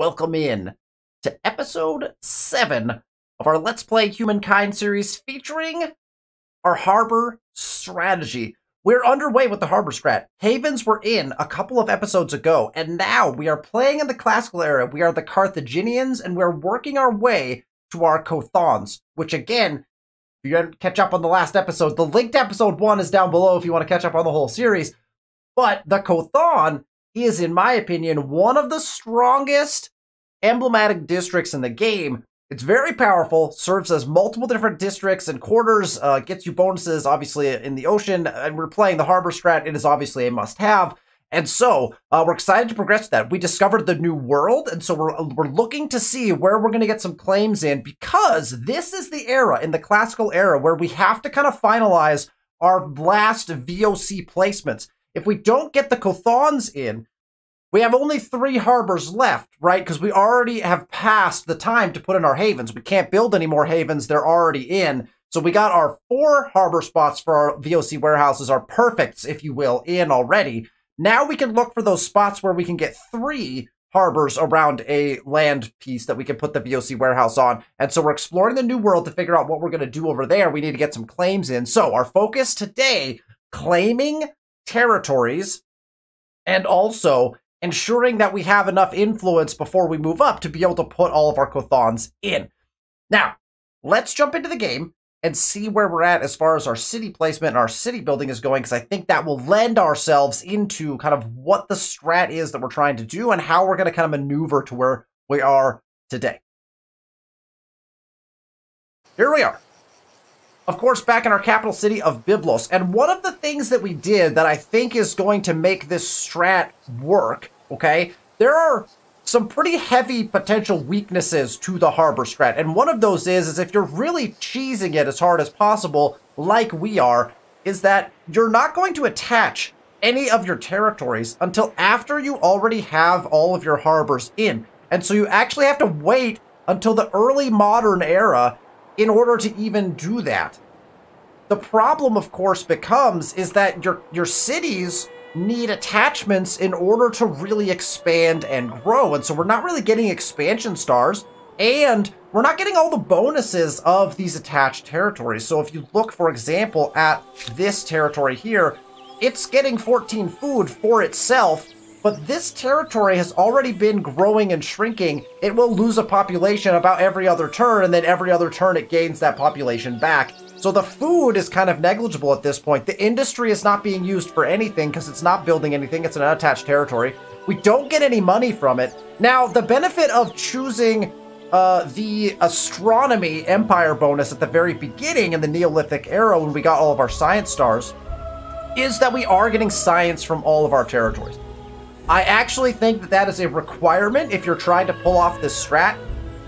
welcome in to episode 7 of our Let's Play Humankind series featuring our Harbor strategy. We're underway with the Harbor Strat. Havens were in a couple of episodes ago, and now we are playing in the classical era. We are the Carthaginians, and we're working our way to our Cothons, which again, if you didn't catch up on the last episode, the link to episode 1 is down below if you want to catch up on the whole series. But the Cothon is, in my opinion, one of the strongest emblematic districts in the game. It's very powerful, serves as multiple different districts and quarters, gets you bonuses, obviously, in the ocean, and we're playing the Harbor Strat. It is obviously a must-have, and so we're excited to progress that. We discovered the new world, and so we're looking to see where we're going to get some claims in, because this is the era, in the classical era, where we have to kind of finalize our last VOC placements. If we don't get the Cothons in, we have only 3 harbors left, right? Because we already have passed the time to put in our havens. We can't build any more havens. They're already in. So we got our 4 harbor spots for our VOC warehouses, our perfects, if you will, in already. Now we can look for those spots where we can get 3 harbors around a land piece that we can put the VOC warehouse on. And so we're exploring the new world to figure out what we're going to do over there. We need to get some claims in. So our focus today, claiming territories, and also ensuring that we have enough influence before we move up to be able to put all of our Cothons in. Now, let's jump into the game and see where we're at as far as our city placement and our city building is going, because I think that will lend ourselves into kind of what the strat is that we're trying to do and how we're going to kind of maneuver to where we are today. Here we are. Of course, back in our capital city of Byblos. And one of the things that we did that I think is going to make this strat work, okay, there are some pretty heavy potential weaknesses to the Harbor Strat. And one of those is if you're really cheesing it as hard as possible, like we are, is that you're not going to attach any of your territories until after you already have all of your harbors in. And so you actually have to wait until the early modern era in order to even do that. The problem, of course, becomes is that your cities need attachments in order to really expand and grow. And so we're not really getting expansion stars, and we're not getting all the bonuses of these attached territories. So if you look, for example, at this territory here, it's getting 14 food for itself, but this territory has already been growing and shrinking. It will lose a population about every other turn, and then every other turn it gains that population back. So the food is kind of negligible at this point. The industry is not being used for anything because it's not building anything. It's an unattached territory. We don't get any money from it. Now, the benefit of choosing the astronomy empire bonus at the very beginning in the Neolithic era when we got all of our science stars is that we are getting science from all of our territories. I actually think that that is a requirement if you're trying to pull off this strat.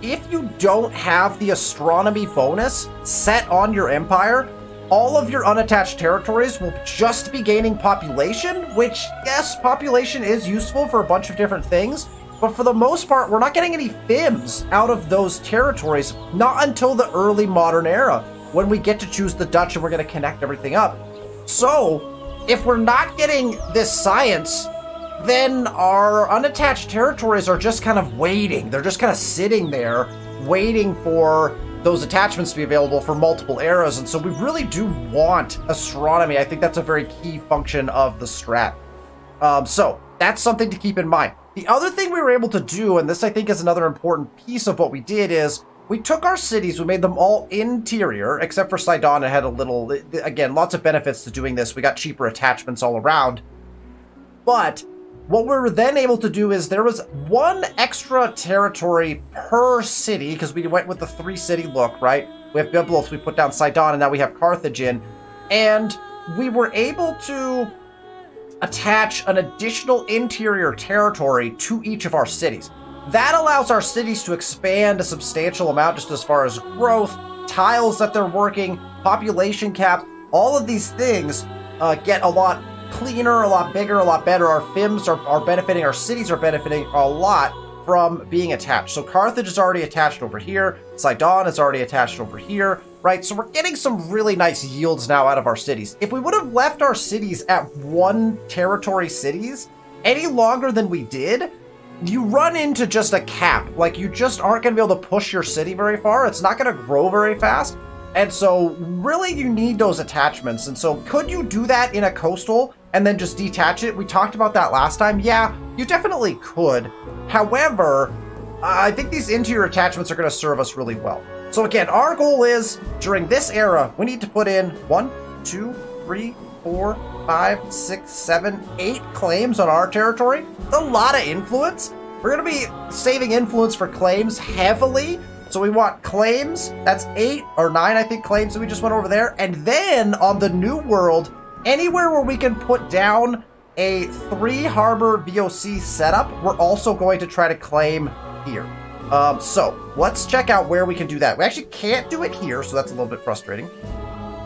If you don't have the astronomy bonus set on your empire, all of your unattached territories will just be gaining population, which, yes, population is useful for a bunch of different things, but for the most part, we're not getting any FIMs out of those territories, not until the early modern era, when we get to choose the Dutch and we're going to connect everything up. So, if we're not getting this science, then our unattached territories are just kind of waiting. They're just kind of sitting there waiting for those attachments to be available for multiple eras. And so we really do want astronomy. I think that's a very key function of the strat. So that's something to keep in mind. The other thing we were able to do, and this I think is another important piece of what we did, is we took our cities, we made them all interior, except for Sidon. It had a little, again, lots of benefits to doing this. We got cheaper attachments all around. But what we were then able to do is there was 1 extra territory per city, because we went with the 3-city look, right? We have Byblos, we put down Sidon, and now we have Carthage in. And we were able to attach an additional interior territory to each of our cities. That allows our cities to expand a substantial amount just as far as growth, tiles that they're working, population cap, all of these things get a lot cleaner, a lot bigger, a lot better. Our FIMs are benefiting, our cities are benefiting a lot from being attached. So Carthage is already attached over here, Sidon is already attached over here, right? So we're getting some really nice yields now out of our cities. If we would have left our cities at 1 territory cities any longer than we did, you run into just a cap. Like, you just aren't going to be able to push your city very far. It's not going to grow very fast. And so, really, you need those attachments. And so, could you do that in a coastal and then just detach it? We talked about that last time. Yeah, you definitely could. However, I think these interior attachments are going to serve us really well. So again, our goal is, during this era, we need to put in 1, 2, 3, 4, 5, 6, 7, 8 claims on our territory. It's a lot of influence. We're going to be saving influence for claims heavily. So we want claims. That's 8 or 9, I think, claims that we just went over there. And then on the new world, anywhere where we can put down a 3 harbor VOC setup, we're also going to try to claim here. So let's check out where we can do that. We actually can't do it here, so that's a little bit frustrating.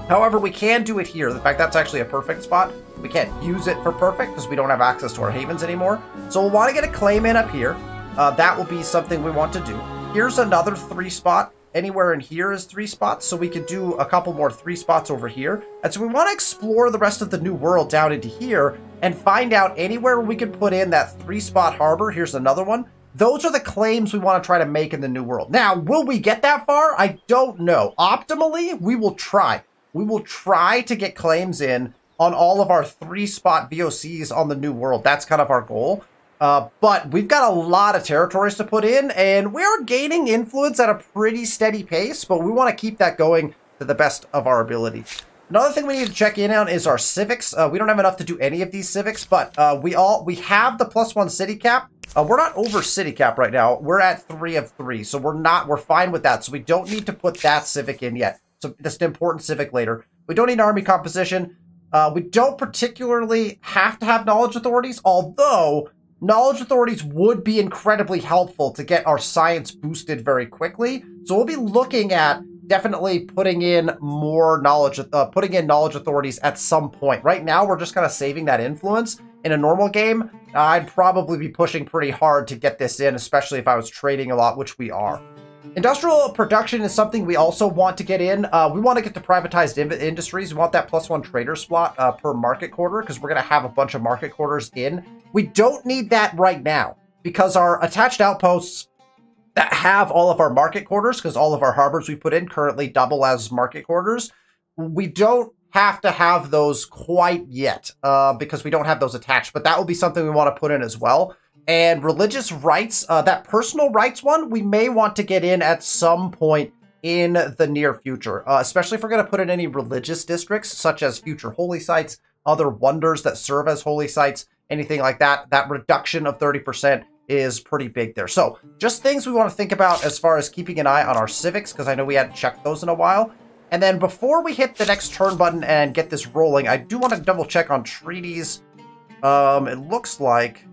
However, we can do it here. In fact, that's actually a perfect spot. We can't use it for perfect because we don't have access to our havens anymore. So we'll want to get a claim in up here. That will be something we want to do. Here's another 3 spot. Anywhere in here is 3 spots, so we can do a couple more 3 spots over here. And so we want to explore the rest of the new world down into here and find out anywhere we can put in that 3-spot harbor. Here's another one. Those are the claims we want to try to make in the new world. Now, will we get that far? I don't know. Optimally, we will try. We will try to get claims in on all of our 3-spot VOCs on the new world. That's kind of our goal. But we've got a lot of territories to put in, and we are gaining influence at a pretty steady pace, but we want to keep that going to the best of our ability. Another thing we need to check in on is our civics. We don't have enough to do any of these civics, but we have the +1 city cap. We're not over city cap right now. We're at 3 of 3, so we're fine with that. So we don't need to put that civic in yet. So that's an important civic later. We don't need army composition. We don't particularly have to have knowledge authorities, although knowledge authorities would be incredibly helpful to get our science boosted very quickly. So we'll be looking at definitely putting in more knowledge, putting in knowledge authorities at some point. Right now, we're just kind of saving that influence. In a normal game, I'd probably be pushing pretty hard to get this in, especially if I was trading a lot, which we are. Industrial production is something we also want to get in. We want to get to privatized industries. We want that +1 trader slot per market quarter because we're going to have a bunch of market quarters in. We don't need that right now because our attached outposts that have all of our market quarters, because all of our harbors we put in currently double as market quarters, we don't have to have those quite yet because we don't have those attached. But that will be something we want to put in as well. And religious rights, that personal rights one, we may want to get in at some point in the near future, especially if we're going to put in any religious districts, such as future holy sites, other wonders that serve as holy sites, anything like that. That reduction of 30% is pretty big there. So just things we want to think about as far as keeping an eye on our civics, because I know we hadn't checked those in a while. And then before we hit the next turn button and get this rolling, I do want to double check on treaties. It looks like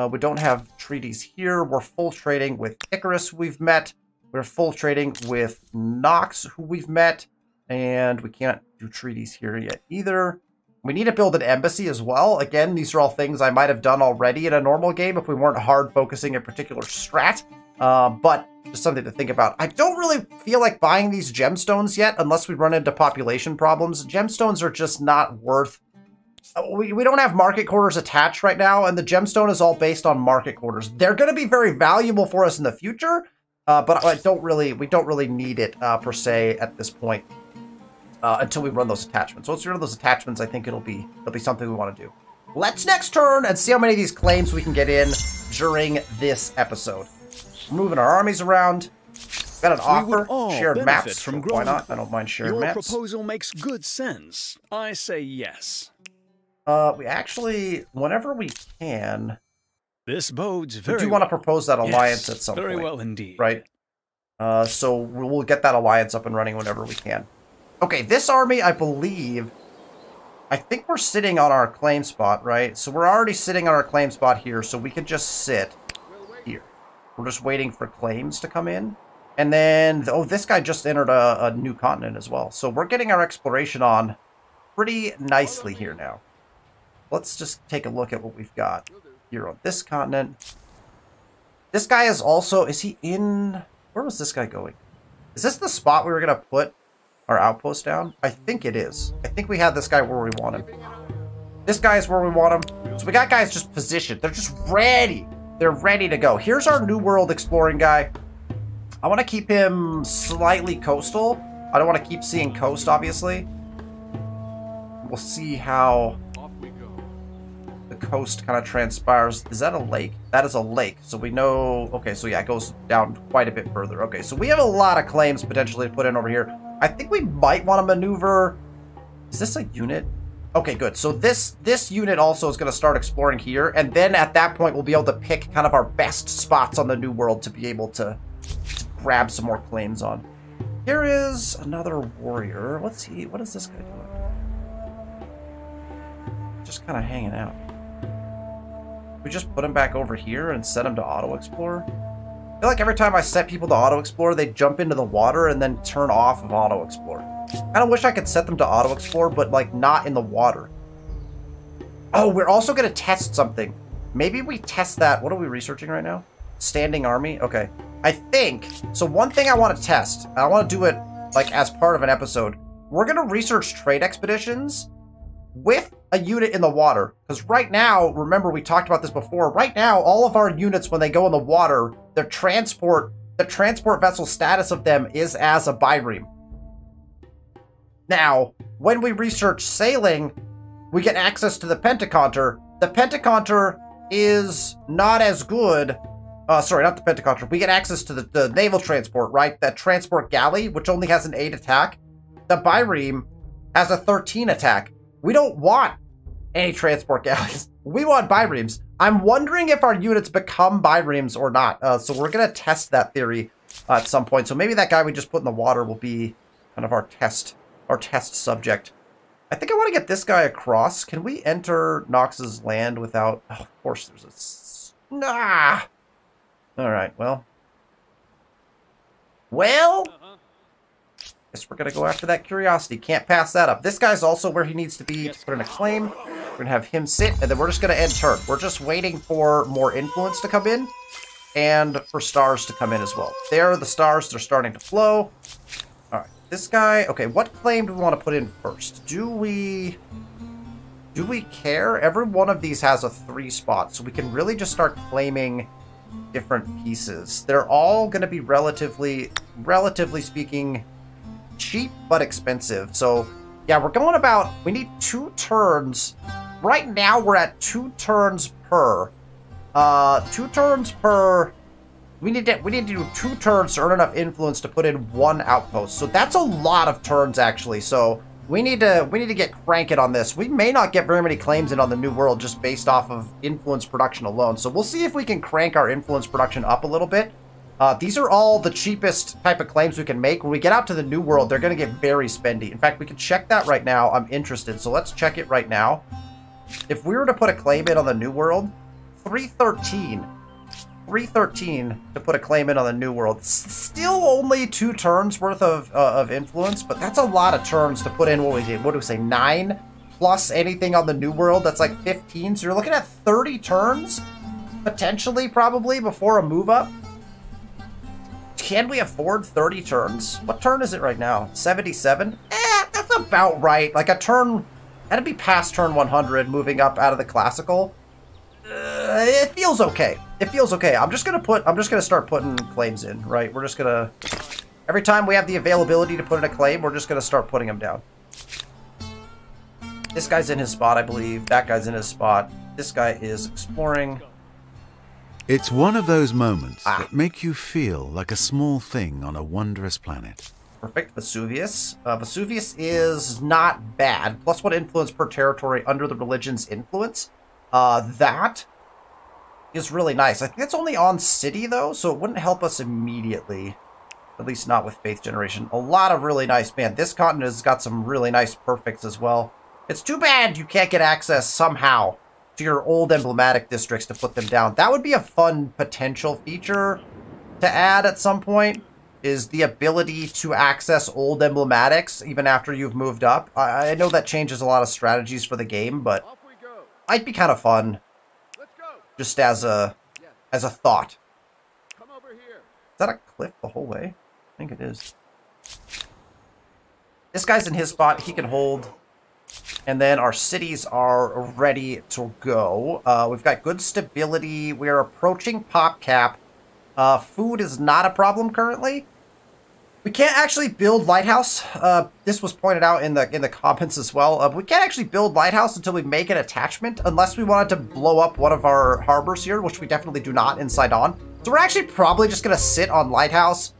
we don't have treaties here. We're full trading with Icarus, who we've met. We're full trading with Nox, who we've met. And we can't do treaties here yet either. We need to build an embassy as well. Again, these are all things I might have done already in a normal game if we weren't hard focusing a particular strat. But just something to think about. I don't really feel like buying these gemstones yet unless we run into population problems. Gemstones are just not worth... We don't have market quarters attached right now, and the gemstone is all based on market quarters. They're going to be very valuable for us in the future, but we don't really need it per se at this point until we run those attachments. Once we run those attachments, I think it'll be something we want to do. Let's next turn and see how many of these claims we can get in during this episode. We're moving our armies around. Got an offer, shared maps. From why not? I don't mind shared maps. Your proposal makes good sense. I say yes. We actually, whenever we can, this bodes very we do want to propose that alliance at some point. Very well indeed. Right? So we'll get that alliance up and running whenever we can. Okay, this army, I think we're sitting on our claim spot, right? So we're already sitting on our claim spot here, so we could just sit here. We're just waiting for claims to come in. And then, oh, this guy just entered a new continent as well. So we're getting our exploration on pretty nicely here now. Let's just take a look at what we've got here on this continent. This guy is also, is he in, where was this guy going? Is this the spot we were going to put our outpost down? I think it is. I think we have this guy where we want him. This guy is where we want him. So we got guys just positioned. They're just ready. They're ready to go. Here's our New World exploring guy. I want to keep him slightly coastal. I don't want to keep seeing coast, obviously. We'll see how the coast kind of transpires. Is that a lake? That is a lake. So we know... Okay, so yeah, it goes down quite a bit further. Okay, so we have a lot of claims potentially to put in over here. I think we might want to maneuver... Is this a unit? Okay, good. So this unit also is going to start exploring here. And then at that point, we'll be able to pick kind of our best spots on the New World to be able to grab some more claims on. Here is another warrior. Let's see. What is this guy doing? Just kind of hanging out. We just put him back over here and set him to auto-explore. I feel like every time I set people to auto-explore, they jump into the water and then turn off of auto-explore. I kind of wish I could set them to auto-explore, but like not in the water. Oh, we're also going to test something. Maybe we test that. What are we researching right now? Standing army? Okay. I think, so one thing I want to test, I want to do it like as part of an episode. We're going to research trade expeditions with a unit in the water. Because right now, remember we talked about this before, right now all of our units when they go in the water, the transport vessel status of them is as a bireme. Now, when we research sailing, we get access to the Pentaconter. The Pentaconter is not as good. Sorry, not the Pentaconter. We get access to the naval transport, right? That transport galley, which only has an 8 attack. The bireme has a 13 attack. We don't want any transport galleys. We want biremes. I'm wondering if our units become biremes or not. So we're going to test that theory at some point. So maybe that guy we just put in the water will be kind of our test subject. I think I want to get this guy across. Can we enter Nox's land without... Oh, of course there's a... Nah! Alright, well... Guess we're gonna go after that curiosity. Can't pass that up. This guy's also where he needs to be to put in a claim. We're gonna have him sit, and then we're just gonna end turn. We're just waiting for more influence to come in, and for stars to come in as well. There are the stars. They're starting to flow. Alright, this guy... Okay, what claim do we want to put in first? Do we care? Every one of these has a 3 spot, so we can really just start claiming different pieces. They're all going to be relatively speaking, cheap but expensive. So, yeah, we're going about... We need 2 turns. Right now, we're at 2 turns per. 2 turns per... We need to do 2 turns to earn enough influence to put in 1 outpost. So that's a lot of turns, actually. So we need to get cranking on this. We may not get very many claims in on the New World just based off of influence production alone. So we'll see if we can crank our influence production up a little bit. These are all the cheapest type of claims we can make. When we get out to the New World, they're going to get very spendy. In fact, we can check that right now. I'm interested. So let's check it right now. If we were to put a claim in on the New World, 313 to put a claim in on the New World. Still only 2 turns worth of influence, but that's a lot of turns to put in. What do we say? 9 plus anything on the New World. That's like 15. So you're looking at 30 turns potentially, probably before a move up. Can we afford 30 turns? What turn is it right now? 77? That's about right. Like a turn, that'd be past turn 100, moving up out of the classical. It feels okay. It feels okay. I'm just gonna start putting claims in, right? We're just gonna... Every time we have the availability to put in a claim, we're just gonna start putting them down. This guy's in his spot, I believe. That guy's in his spot. This guy is exploring. It's one of those moments that make you feel like a small thing on a wondrous planet. Perfect. Vesuvius. Vesuvius is not bad. +1 influence per territory under the religion's influence. That is really nice. I think it's only on city, though, so it wouldn't help us immediately. At least not with faith generation. A lot of really nice... Man, this continent has got some really nice perfects as well. It's too bad you can't get access somehow to your old emblematic districts to put them down. That would be a fun potential feature to add at some point, is the ability to access old emblematics even after you've moved up. I know that changes a lot of strategies for the game, but might be kind of fun. Just as a thought. Come over here. Is that a cliff the whole way? I think it is. This guy's in his spot. He can hold. And then our cities are ready to go. We've got good stability. We are approaching pop cap. Food is not a problem currently. We can't actually build lighthouse. This was pointed out in the comments as well. We can't actually build lighthouse until we make an attachment, unless we wanted to blow up one of our harbors here, which we definitely do not in Sidon. So we're actually probably just gonna sit on lighthouse.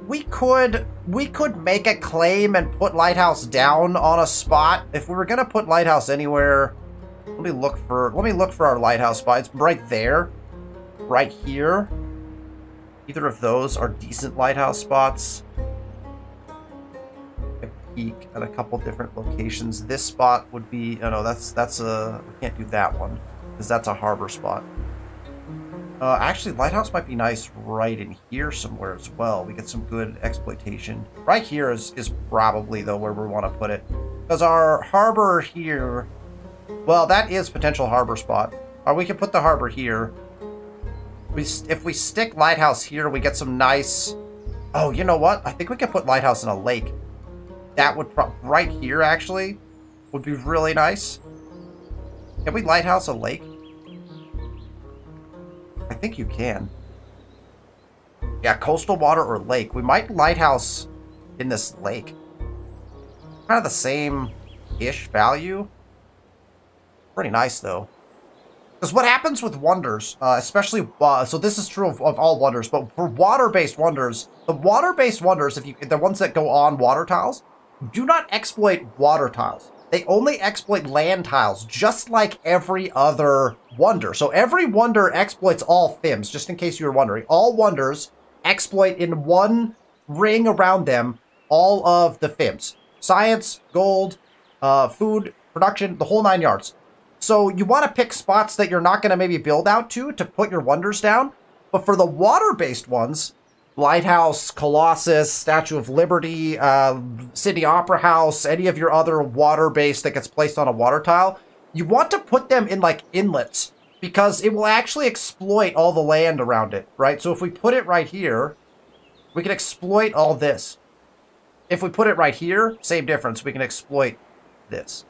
We could make a claim and put lighthouse down on a spot. If we were gonna put lighthouse anywhere, let me look for our lighthouse spot. It's right there, right here. Either of those are decent lighthouse spots. A peek at a couple different locations. This spot would be, oh no, that's a, we can't do that one because that's a harbor spot. Actually, lighthouse might be nice right in here somewhere as well. We get some good exploitation. Right here is probably, though, where we want to put it. Because our harbor here, well, that is potential harbor spot. Or we can put the harbor here. If we stick lighthouse here, we get some nice... Oh, you know what? I think we could put lighthouse in a lake. That would right here, actually, would be really nice. Can we lighthouse a lake? I think you can. Yeah, coastal water or lake. We might lighthouse in this lake. Kind of the same-ish value. Pretty nice, though. Because what happens with wonders, especially... so this is true of all wonders, but for water-based wonders, the water-based wonders, the ones that go on water tiles, do not exploit water tiles. They only exploit land tiles, just like every other wonder. So every wonder exploits all FIMs, just in case you were wondering. All wonders exploit in one ring around them all of the FIMs. Science, gold, food, production, the whole 9 yards. So you want to pick spots that you're not going to maybe build out to put your wonders down. But for the water-based ones, Lighthouse, Colossus, Statue of Liberty, Sydney Opera House, any of your other water base that gets placed on a water tile, you want to put them in like inlets because it will actually exploit all the land around it, right? So if we put it right here, we can exploit all this. If we put it right here, same difference. We can exploit this,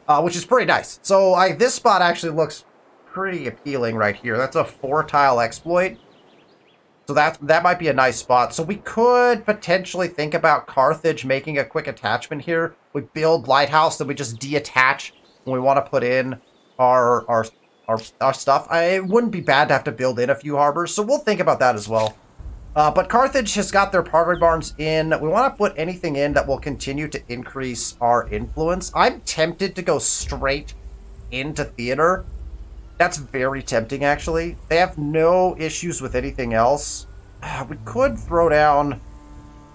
which is pretty nice. So this spot actually looks pretty appealing right here. That's a 4-tile exploit. So that might be a nice spot. So we could potentially think about Carthage making a quick attachment here. We build Lighthouse, then we just detach when we want to put in our stuff. It wouldn't be bad to have to build in a few harbors, so we'll think about that as well. But Carthage has got their pottery barns in. We want to put anything in that will continue to increase our influence. I'm tempted to go straight into theater. That's very tempting, actually. They have no issues with anything else. We could throw down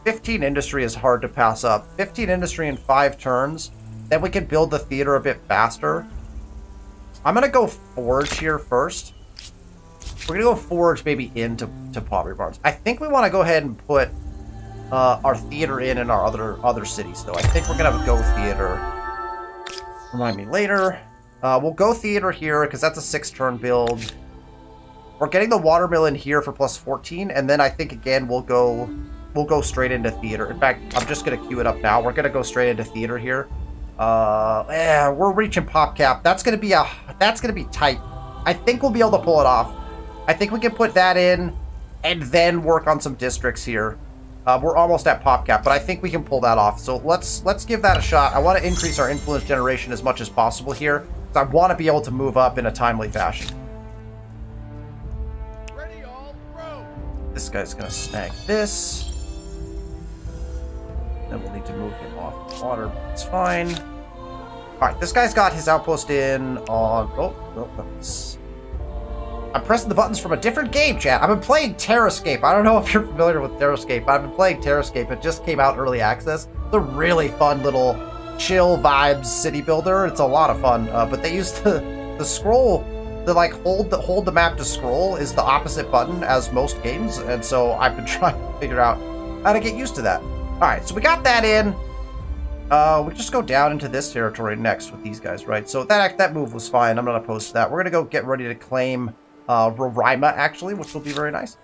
15 industry is hard to pass up. 15 industry in 5 turns. Then we can build the theater a bit faster. I'm going to go forge here first. We're going to go forge maybe into pottery barns. I think we want to go ahead and put our theater in our other cities, though. I think we're going to go theater. Remind me later. We'll go theater here because that's a 6-turn build. We're getting the watermill in here for plus 14, and then I think again we'll go straight into theater. In fact, I'm just gonna queue it up now. We're gonna go straight into theater here. We're reaching pop cap. That's gonna be tight. I think we'll be able to pull it off. I think we can put that in and then work on some districts here. We're almost at pop cap, but I think we can pull that off. So let's give that a shot. I want to increase our influence generation as much as possible here. I want to be able to move up in a timely fashion. Ready, all, throw. This guy's going to snag this. Then we'll need to move him off the water. It's fine. Alright, this guy's got his outpost in on... Oh, no, that's... I'm pressing the buttons from a different game, chat. I've been playing Terrascape. I don't know if you're familiar with Terrascape, but I've been playing Terrascape. It just came out early access. It's a really fun little... chill vibes city builder. It's a lot of fun, but they use the scroll, the like hold the map to scroll is the opposite button as most games, and so I've been trying to figure out how to get used to that. All right, so we got that in. We just go down into this territory next with these guys, right? So that move was fine. I'm not opposed to that. We're gonna go get ready to claim Roraima actually, which will be very nice.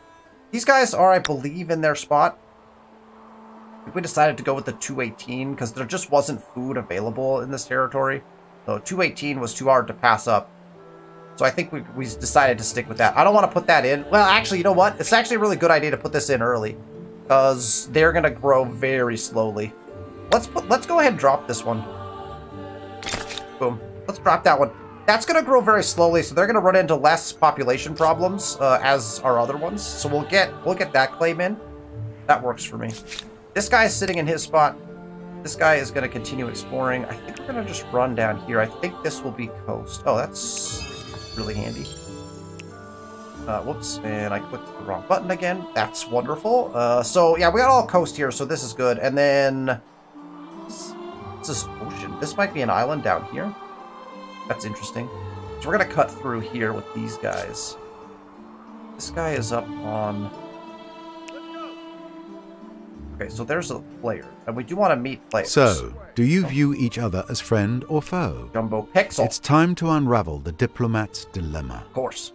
These guys are, I believe, in their spot. We decided to go with the 218 because there just wasn't food available in this territory. So 218 was too hard to pass up. So I think we decided to stick with that. I don't want to put that in. Well, actually, you know what? It's actually a really good idea to put this in early because they're going to grow very slowly. Let's go ahead and drop this one. Boom. Let's drop that one. That's going to grow very slowly, so they're going to run into less population problems as our other ones. So we'll get that claim in. That works for me. This guy is sitting in his spot. This guy is going to continue exploring. I think we're going to just run down here. I think this will be coast. Oh, that's really handy. Whoops, and I clicked the wrong button again. That's wonderful. So, yeah, we got all coast here, so this is good. And then... This is ocean. This might be an island down here. That's interesting. So we're going to cut through here with these guys. This guy is up on... Okay, so there's a player, and we do want to meet players. So, do you view each other as friend or foe? Jumbo Pixel. It's time to unravel the diplomat's dilemma. Of course.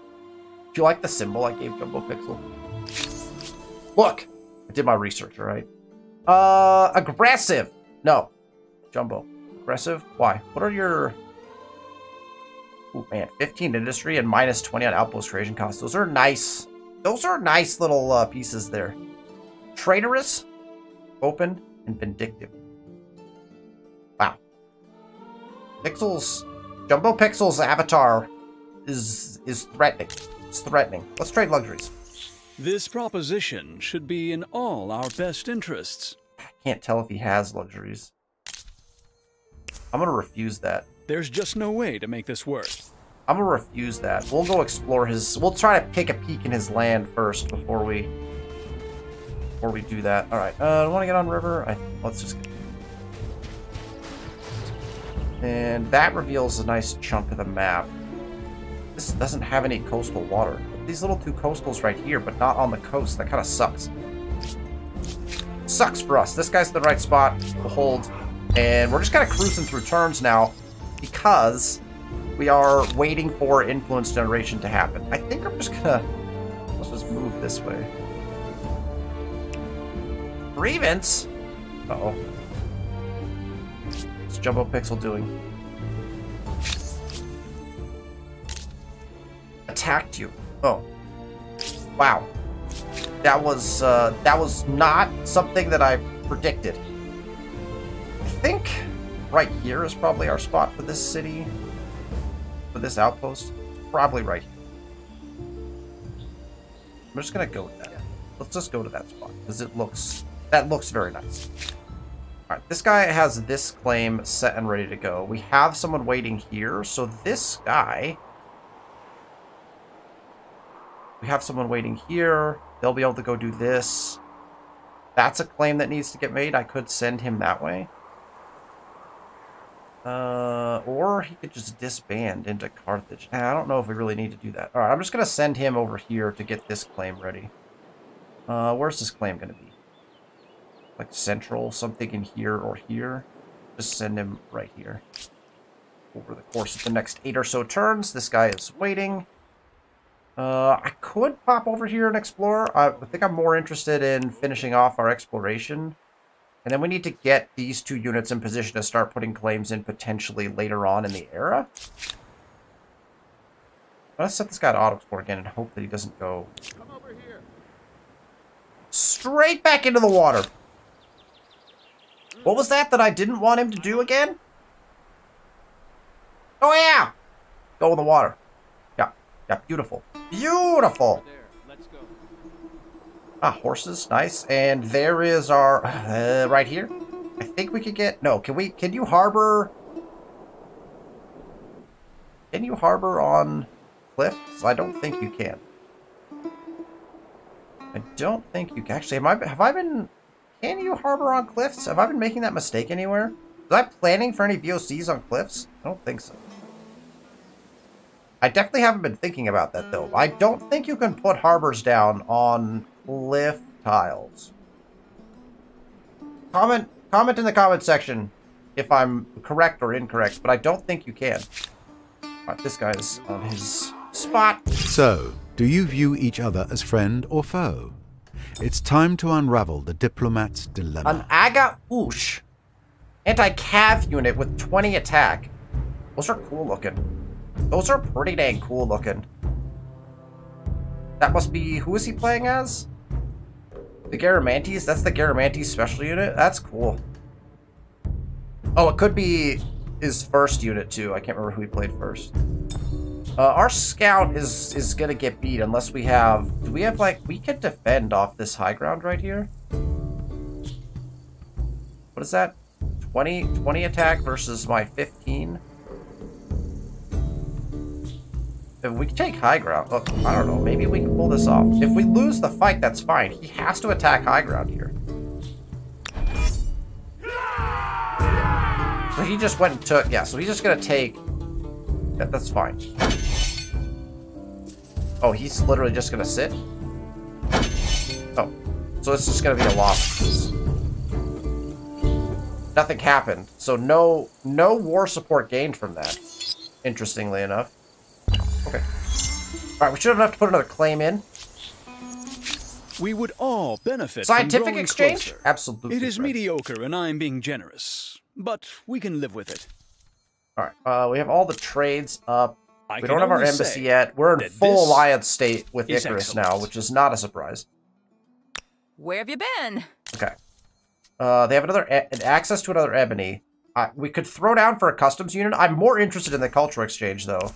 Do you like the symbol I gave Jumbo Pixel? Look! I did my research, alright? Aggressive! No. Jumbo. Aggressive? Why? What are your... Oh, man. 15 industry and minus 20 on outpost creation costs. Those are nice. Those are nice little pieces there. Traitorous? Open and vindictive. Wow. Jumbo Pixel's avatar is threatening. It's threatening. Let's trade luxuries. This proposition should be in all our best interests. I can't tell if he has luxuries. I'm gonna refuse that. There's just no way to make this work. I'm gonna refuse that. We'll go explore his... We'll try to pick a peek in his land first before we do that. Alright, I want to get on river. Let's just get... And that reveals a nice chunk of the map. This doesn't have any coastal water. These little two coastals right here, but not on the coast. That kind of sucks. Sucks for us. This guy's in the right spot. We'll hold. And we're just kind of cruising through turns now because we are waiting for influence generation to happen. I think I'm just gonna... Let's just move this way. Grievance? Uh-oh. What's Jumbo Pixel doing? Attacked you. Oh. Wow. That was not something that I predicted. I think right here is probably our spot for this city. For this outpost. Probably right here. I'm just gonna go with that. Let's just go to that spot, because that looks very nice. Alright, this guy has this claim set and ready to go. We have someone waiting here, so this guy... We have someone waiting here. They'll be able to go do this. That's a claim that needs to get made. I could send him that way. Or he could just disband into Carthage. I don't know if we really need to do that. Alright, I'm just going to send him over here to get this claim ready. Where's this claim going to be? Like central, something in here or here. Just send him right here. Over the course of the next 8 or so turns, this guy is waiting. I could pop over here and explore. I think I'm more interested in finishing off our exploration. And then we need to get these 2 units in position to start putting claims in potentially later on in the era. Let's set this guy to auto-explore again and hope that he doesn't go straight back into the water. What was that I didn't want him to do again? Oh yeah! Go in the water. Yeah, yeah, beautiful. Beautiful! Ah, horses, nice. And there is our... right here? I think we could get... No, can you harbor... Can you harbor on cliffs? I don't think you can. I don't think you can. Actually, have I been... Can you harbor on cliffs? Have I been making that mistake anywhere? Was I planning for any VOCs on cliffs? I don't think so. I definitely haven't been thinking about that, though. I don't think you can put harbors down on cliff tiles. Comment in the comment section if I'm correct or incorrect, but I don't think you can. Alright, this guy's on his spot. So, do you view each other as friend or foe? It's time to unravel the diplomat's dilemma. An Aga Oosh. Anti-cav unit with 20 attack. Those are cool looking. Those are pretty dang cool looking. That must be... Who is he playing as? The Garamantes? That's the Garamantes special unit? That's cool. Oh, it could be his first unit, too. I can't remember who he played first. Our scout is gonna get beat unless we have... Do we have, like... We can defend off this high ground right here. What is that? 20 attack versus my 15. If we take high ground... Look, I don't know. Maybe we can pull this off. If we lose the fight, that's fine. He has to attack high ground here. So he just went and took... Yeah, so he's just gonna take... That's fine. Oh, he's literally just gonna sit? Oh. So it's just gonna be a loss. Nothing happened. So no war support gained from that. Interestingly enough. Okay. Alright, we shouldn't have to put another claim in. We would all benefit Scientific from growing exchange? closer. Absolutely. It is right. mediocre and I'm being generous, but we can live with it. Alright, we have all the trades up. I We don't have our embassy yet. We're in full alliance state with Icarus now, which is not a surprise. Where have you been? Okay. They have access to another ebony. We could throw down for a customs unit. I'm more interested in the culture exchange, though.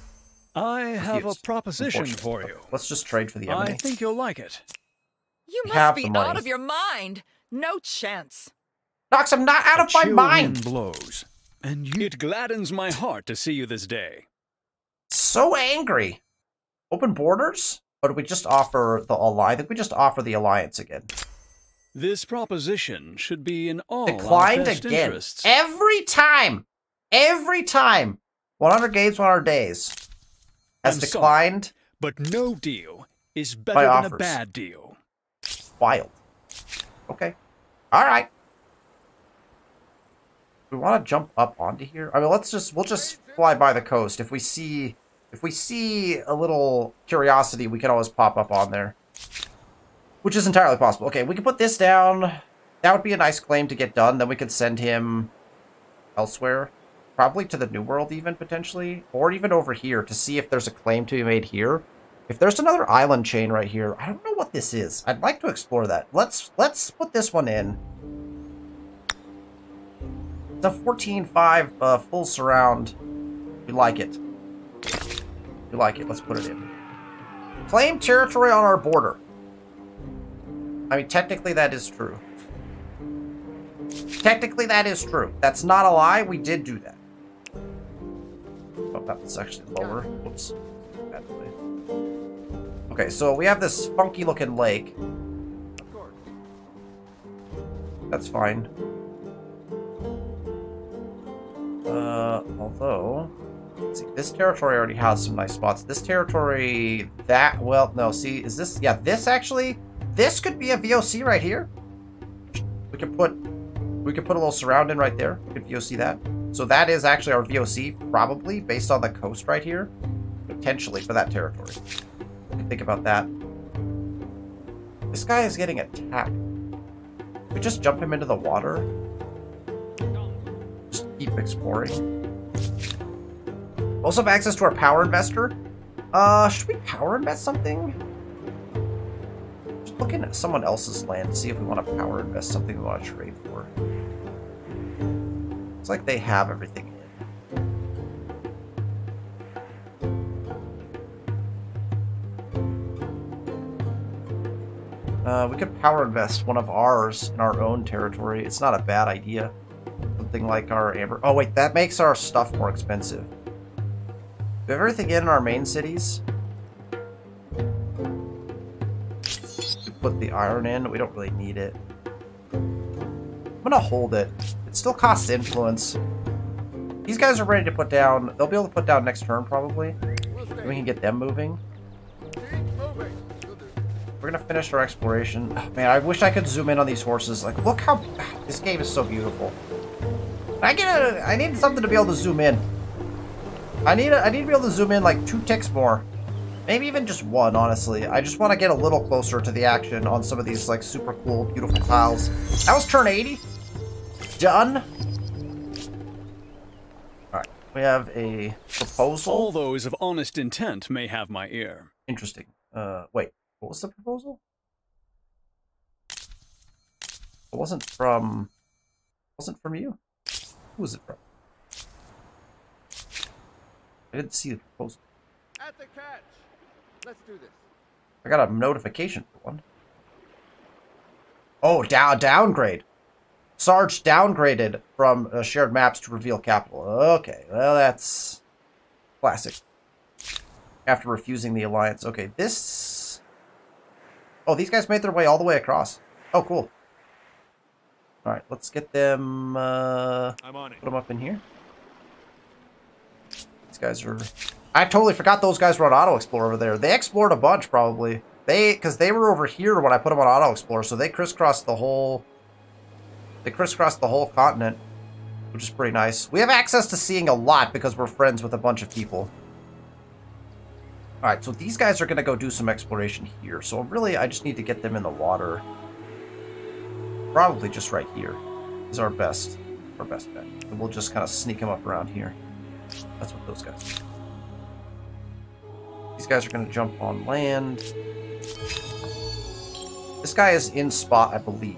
I have a proposition for you. Let's just trade for the ebony. I think you'll like it. You We must have be the money. out of your mind. No chance. Nox, I'm not out of my Chill mind! wind blows, and it gladdens my heart to see you this day. So angry. Open borders? Or do we just offer the alliance? I think we just offer the alliance again. This proposition should be in all Declined our best again. interests. Every time! Every time! 100 games, 100 days. Has I'm declined. sorry, but no deal is better My than offers. a bad deal. Wild. Okay. Alright. We want to jump up onto here. I mean, we'll just fly by the coast. If we see a little curiosity, we can always pop up on there. Which is entirely possible. Okay, we can put this down. That would be a nice claim to get done. Then we could send him elsewhere. Probably to the New World even, potentially. Or even over here to see if there's a claim to be made here. If there's another island chain right here, I don't know what this is. I'd like to explore that. Let's put this one in. It's a 14-5 full surround. We like it. We like it. Let's put it in. Claim territory on our border. I mean, technically that is true. Technically that is true. That's not a lie. We did do that. Oh, that was actually lower. Whoops. Bad way. Okay, so we have this funky looking lake. That's fine. Although, let's see, this territory already has some nice spots. This territory, well, no, see, is this, yeah, this actually, this could be a VOC right here. We could put a little surround in right there. We could VOC that. So that is actually our VOC, probably, based on the coast right here. Potentially for that territory. We can think about that. This guy is getting attacked. We just jump him into the water. Just keep exploring. We also have access to our power investor. Should we power invest something? Just looking at someone else's land to see if we want to power invest something we want to trade for. It's like they have everything in. We could power invest one of ours in our own territory. It's not a bad idea. Something like our amber... Oh, wait, that makes our stuff more expensive. Do we have everything in our main cities? We put the iron in. We don't really need it. I'm gonna hold it. It still costs influence. These guys are ready to put down... They'll be able to put down next turn, probably. And we can get them moving. We're gonna finish our exploration. Oh, man, I wish I could zoom in on these horses. Like, look how... This game is so beautiful. I need something to be able to zoom in. I need to be able to zoom in like 2 ticks more. Maybe even just one, honestly. I just want to get a little closer to the action on some of these, like, super cool, beautiful tiles. That was turn 80. Done. Alright, we have a proposal. All those of honest intent may have my ear. Interesting. Wait, what was the proposal? It wasn't from you. Who was it from? I didn't see the proposal. At the catch. Let's do this. I got a notification for one. Oh, downgrade. Sarge downgraded from shared maps to reveal capital. Okay, well, that's classic. After refusing the alliance. Okay, this... Oh, these guys made their way all the way across. Oh, cool. Alright, let's get them... I'm on it. Put them up in here. These guys are... I totally forgot those guys were on Auto Explorer over there. They explored a bunch, probably. Because they were over here when I put them on Auto Explorer, so they crisscrossed the whole... They crisscrossed the whole continent, which is pretty nice. We have access to seeing a lot because we're friends with a bunch of people. Alright, so these guys are going to go do some exploration here. So really, I just need to get them in the water. Probably just right here is our best bet. And we'll just kind of sneak them up around here. That's what those guys do. These guys are going to jump on land. This guy is in spot, I believe.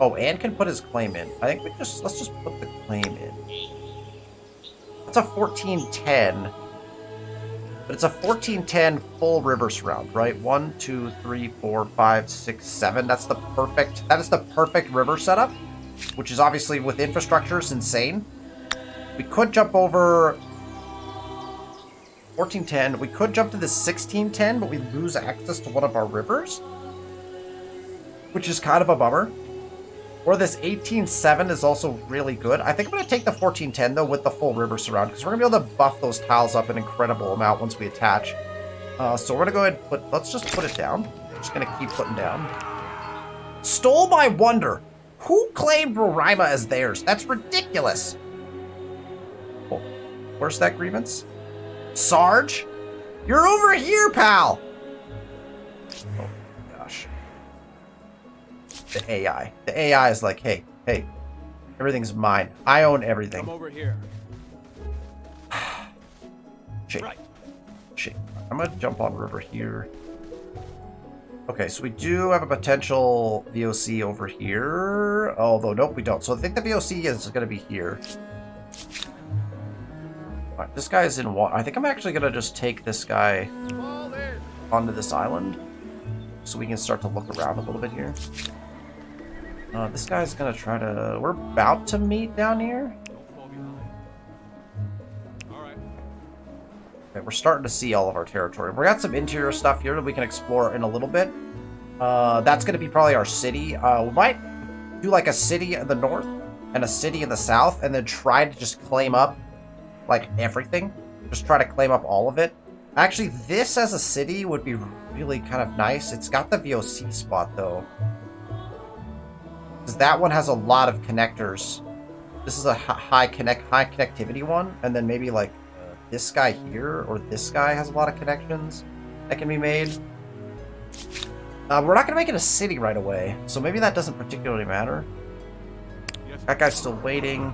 Oh, and can put his claim in. I think let's just put the claim in. That's a 1410. But it's a 1410 full river surround, right? 1, 2, 3, 4, 5, 6, 7. That is the perfect river setup, which is obviously with infrastructure is insane. We could jump over 1410. We could jump to the 1610, but we lose access to one of our rivers, which is kind of a bummer. Or this 18.7 is also really good. I think I'm going to take the 14.10, though, with the full river surround, because we're going to be able to buff those tiles up an incredible amount once we attach. So we're going to go ahead and put... Let's just put it down. I'm just going to keep putting down. Stole my wonder. Who claimed Roraima as theirs? That's ridiculous. Oh, where's that grievance? Sarge? You're over here, pal! Oh, my gosh. The AI. The AI is like, hey, everything's mine. I own everything. Come over here. Shit. Right. Shit. I'm gonna jump on river here. Okay, so we do have a potential VOC over here. Although, nope, we don't. So I think the VOC is gonna be here. Alright, this guy is in water. I think I'm actually gonna just take this guy onto this island, so we can start to look around a little bit here. This guy's gonna try to... We're about to meet down here. Don't fall behind. All right. Okay, we're starting to see all of our territory. We got some interior stuff here that we can explore in a little bit. That's gonna be probably our city. We might do like a city in the north and a city in the south, and then try to just claim up like everything. Just try to claim up all of it. Actually, this as a city would be really kind of nice. It's got the VOC spot though. Because that one has a lot of connectors. This is a high connectivity one, and then maybe like this guy here or this guy has a lot of connections that can be made. We're not going to make it a city right away, so maybe that doesn't particularly matter. That guy's still waiting.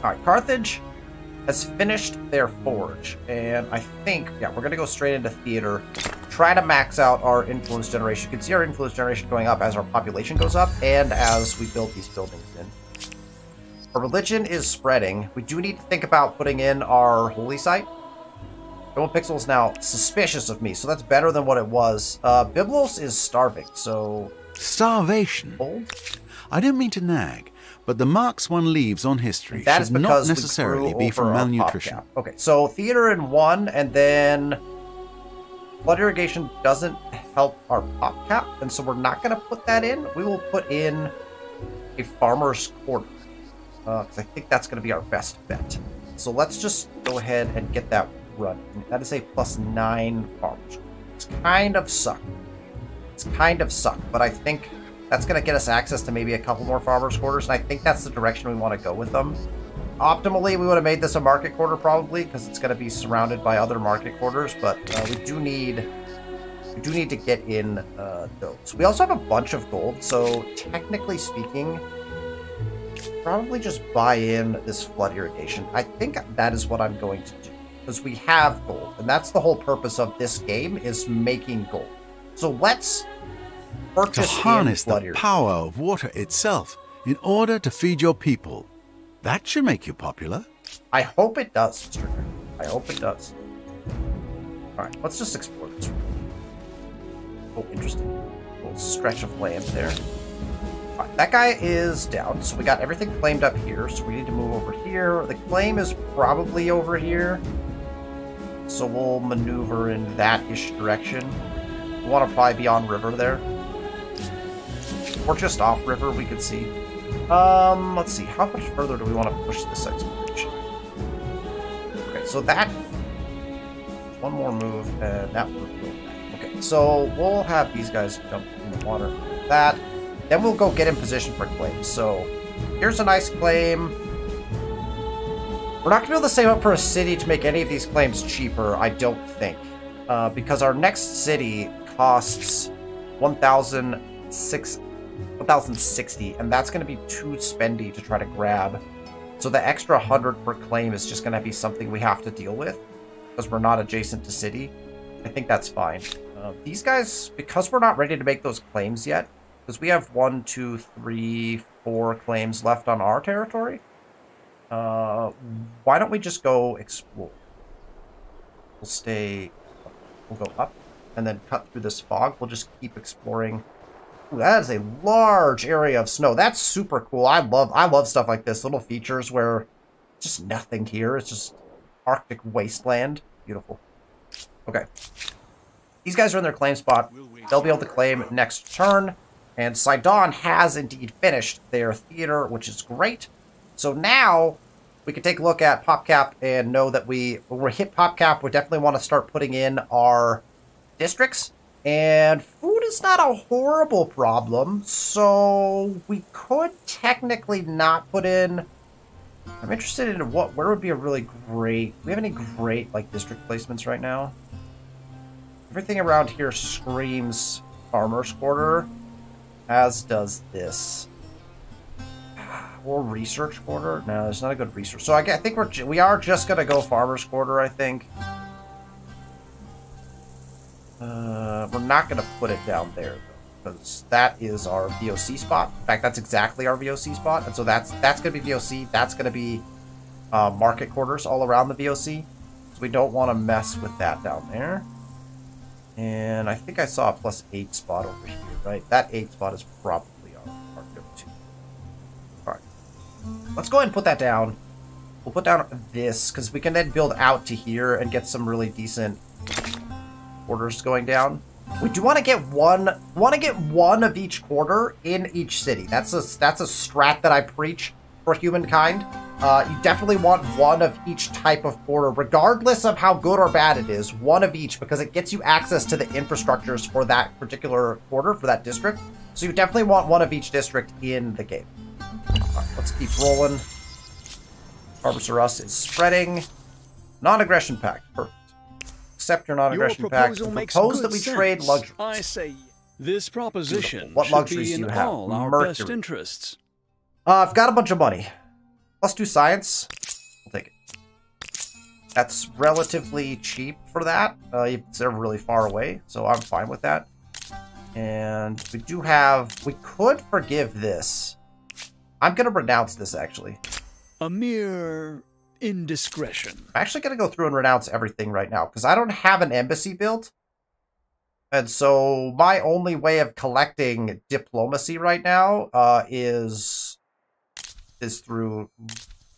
Alright, Carthage has finished their forge, and I think, yeah, we're going to go straight into theater. Try to max out our influence generation. You can see our influence generation going up as our population goes up and as we build these buildings in. Our religion is spreading. We do need to think about putting in our holy site. Pixel is now suspicious of me, so that's better than what it was. Byblos is starving, so... Starvation? Old? I don't mean to nag, but the marks one leaves on history that should not necessarily be from malnutrition. Okay, so theater in 1, and then... Flood irrigation doesn't help our pop cap, and so we're not going to put that in. We will put in a farmer's quarter, because I think that's going to be our best bet. So let's just go ahead and get that running. That is a +9 farmer's quarter. It's kind of suck, but I think that's going to get us access to maybe a couple more farmer's quarters, and I think that's the direction we want to go with them. Optimally, we would have made this a market quarter probably, because it's going to be surrounded by other market quarters, but we do need to get in those. We also have a bunch of gold, so technically speaking, probably just buy in this flood irrigation. I think that is what I'm going to do, because we have gold, and that's the whole purpose of this game, is making gold. So let's purchase To harness flood the irrigation. power of water itself in order to feed your people. That should make you popular. I hope it does, Mr. Green. I hope it does. Alright, let's just explore this. Oh, interesting. A little stretch of land there. Alright, that guy is down, so we got everything claimed up here, so we need to move over here. The claim is probably over here, so we'll maneuver in that-ish direction. We want to probably be on river there. Or just off river, we could see. Let's see, how much further do we want to push this exploration? Okay, so that... One more move, and that will go back. Okay, so we'll have these guys jump in the water like that. Then we'll go get in position for claims. So, here's a nice claim. We're not going to be able to save up for a city to make any of these claims cheaper, I don't think. Because our next city costs 1,060, and that's going to be too spendy to try to grab. So the extra 100 per claim is just going to be something we have to deal with, because we're not adjacent to city. I think that's fine. These guys, because we're not ready to make those claims yet, because we have 1, 2, 3, 4 claims left on our territory, why don't we just go explore? We'll go up, and then cut through this fog. We'll just keep exploring. Ooh, that is a large area of snow. That's super cool. I love stuff like this. Little features where just nothing here. It's just Arctic wasteland. Beautiful. Okay. These guys are in their claim spot. They'll be able to claim next turn. And Sidon has indeed finished their theater, which is great. So now we can take a look at PopCap and know that when we hit PopCap, we definitely want to start putting in our districts. And food is not a horrible problem, so we could technically not put in... I'm interested in where would be a really great... Do we have any great, like, district placements right now? Everything around here screams Farmer's Quarter, as does this. Or Research Quarter? No, there's not a good research. So I think we are just going to go Farmer's Quarter, I think. We're not going to put it down there, though, because that is our VOC spot. In fact, that's exactly our VOC spot, and so that's going to be VOC. That's going to be market quarters all around the VOC, so we don't want to mess with that down there. And I think I saw a +8 spot over here, right? That 8 spot is probably our go-to. All right, let's go ahead and put that down. We'll put down this, because we can then build out to here and get some really decent quarters going down. We do want to get one of each quarter in each city. That's a strat that I preach for Humankind. You definitely want one of each type of quarter, regardless of how good or bad it is. One of each, because it gets you access to the infrastructures for that particular quarter, for that district. So you definitely want one of each district in the game. All right, let's keep rolling. Harbor Strat is spreading. Non-aggression pact. Perfect. Accept your non-aggression pact. Propose that we trade luxuries. I say this proposition What should luxuries be do you in have? all our best Mercury. interests. I've got a bunch of money. Let's do science. We'll take it. That's relatively cheap for that. They're really far away, so I'm fine with that. And we could forgive this. I'm going to renounce this, actually. A mere indiscretion. I'm actually going to go through and renounce everything right now, because I don't have an embassy built. And so my only way of collecting diplomacy right now is through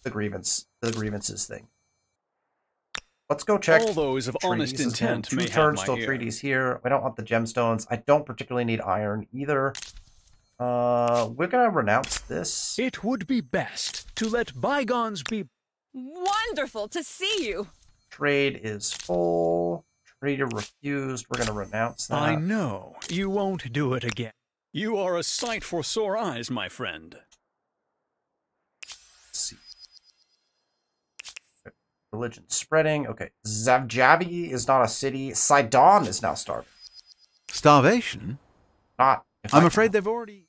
the grievances thing. Let's go check. All those of honest intent may have turns my till ear. treaties here. I don't want the gemstones. I don't particularly need iron either. We're gonna renounce this. It would be best to let bygones be. Wonderful to see you. Trade is full. Trader refused. We're gonna renounce that. I know you won't do it again. You are a sight for sore eyes, my friend. Let's see. Religion spreading. Okay. Zavjavi is not a city. Sidon is now starving. Starvation? Not. I'm afraid they've already...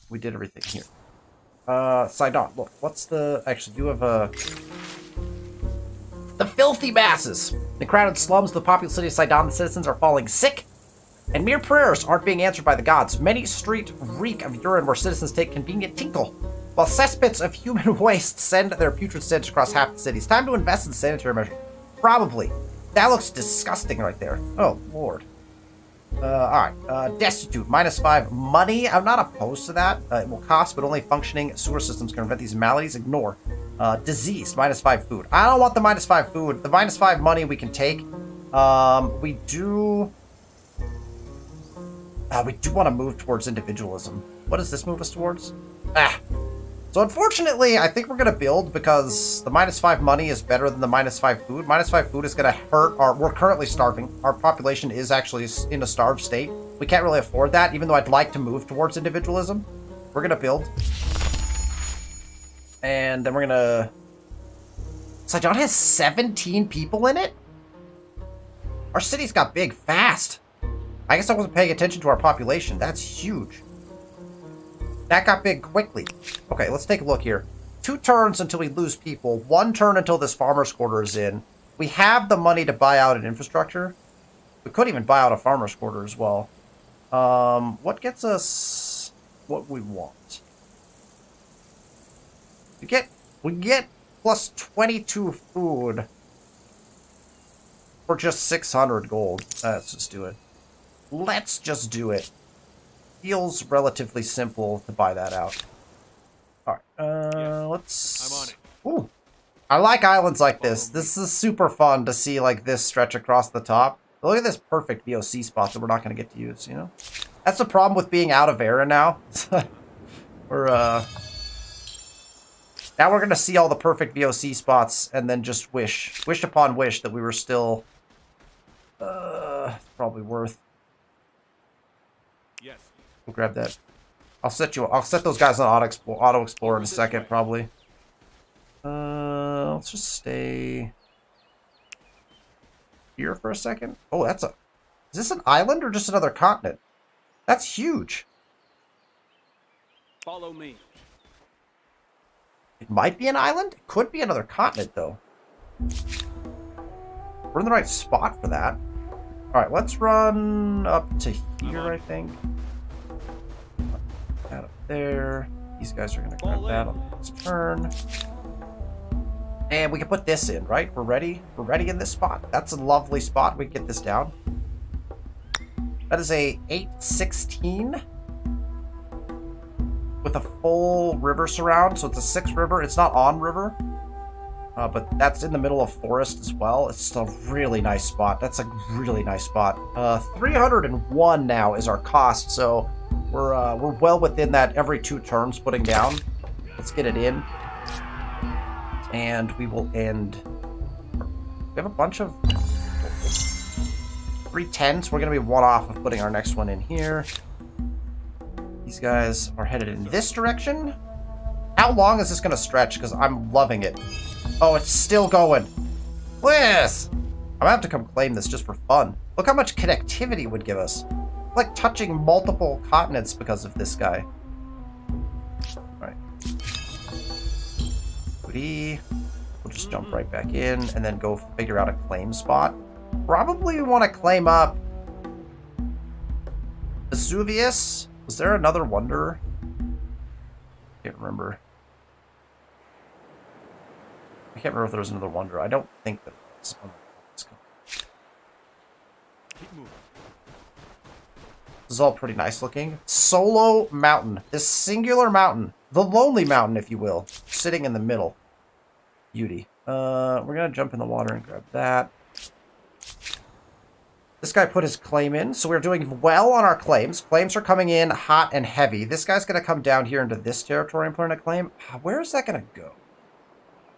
We did everything here. Sidon, look, what's the... Actually, you have a... The filthy masses! The crowded slums of the populous city of Sidon, the citizens are falling sick, and mere prayers aren't being answered by the gods. Many streets reek of urine where citizens take convenient tinkle, while cesspits of human waste send their putrid stench across half the city. It's time to invest in sanitary measures. Probably. That looks disgusting right there. Oh, Lord. Alright. Destitute. -5. Money. I'm not opposed to that. It will cost, but only functioning sewer systems can prevent these maladies. Ignore. Diseased. -5 food. I don't want the -5 food. The -5 money we can take. We do want to move towards individualism. What does this move us towards? So unfortunately, I think we're going to build because the -5 money is better than the -5 food. -5 food is going to hurt we're currently starving. Our population is actually in a starved state. We can't really afford that, even though I'd like to move towards individualism. We're going to build. And then we're going to... Sidon has 17 people in it? Our city's got big fast. I guess I wasn't paying attention to our population. That's huge. That got big quickly. Okay, let's take a look here. 2 turns until we lose people. 1 turn until this farmer's quarter is in. We have the money to buy out an infrastructure. We could even buy out a farmer's quarter as well. What gets us what we want? We get plus 22 food for just 600 gold. Let's just do it. Let's just do it. Feels relatively simple to buy that out. Alright, let's... I'm on it. Ooh. I like islands like this. This is super fun to see like this stretch across the top. Look at this perfect VOC spot that we're not going to get to use, you know? That's the problem with being out of era now. Now we're going to see all the perfect VOC spots and then just wish upon wish that we were still... probably worth... Yes. We'll grab that. I'll set those guys on auto explore in a second, probably. Let's just stay here for a second. Oh, is this an island or just another continent? That's huge. Follow me. It might be an island. It could be another continent, though. We're in the right spot for that. All right, let's run up to here, I think. That up there. These guys are going to grab that on the next turn. And we can put this in, right? We're ready. We're ready in this spot. That's a lovely spot. We can get this down. That is a 816 with a full river surround. So it's a 6 river. It's not on river, but that's in the middle of forest as well. It's a really nice spot. That's a really nice spot. 301 now is our cost. So we're well within that every 2 turns putting down. Let's get it in. And we will end... We have a bunch of... 310, so we're going to be 1 off of putting our next one in here. These guys are headed in this direction. How long is this going to stretch? Because I'm loving it. Oh, it's still going. Yes! I'm going to have to come claim this just for fun. Look how much connectivity it would give us. Like touching multiple continents because of this guy. Alright. We'll just jump right back in and then go figure out a claim spot. Probably we want to claim up Vesuvius. Was there another wonder? Can't remember. I can't remember if there was another wonder. I don't think that was. Keep moving. This is all pretty nice looking. Solo mountain. This singular mountain. The lonely mountain, if you will. Sitting in the middle. Beauty. We're going to jump in the water and grab that. This guy put his claim in, so we're doing well on our claims. Claims are coming in hot and heavy. This guy's going to come down here into this territory and put in a claim. Where is that going to go?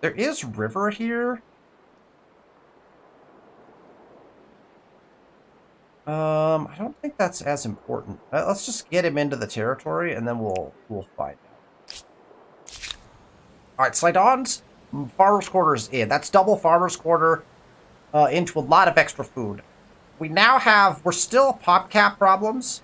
There is river here. I don't think that's as important. Let's just get him into the territory, and then we'll find out. All right, Sidon's Farmer's quarters in. That's double farmer's quarter into a lot of extra food. We now have, we're still pop cap problems.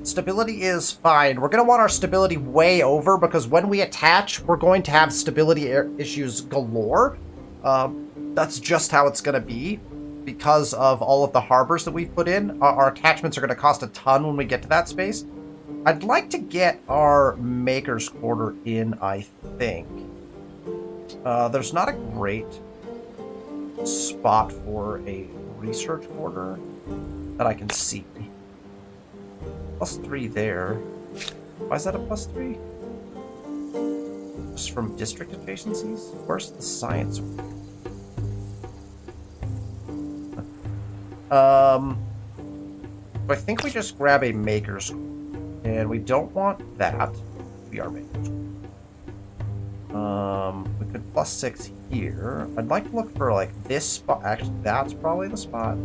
Stability is fine. We're going to want our stability way over because when we attach, we're going to have stability issues galore. That's just how it's going to be because of all of the harbors that we've put in. Our attachments are going to cost a ton when we get to that space. I'd like to get our maker's quarter in, I think. There's not a great spot for a research quarter that I can see. +3 there. Why is that a +3? Just from district efficiencies? Where's the science? I think we just grab a maker's, and we don't want that to be our maker's. We could +6 here. I'd like to look for like this spot. Actually, that's probably the spot.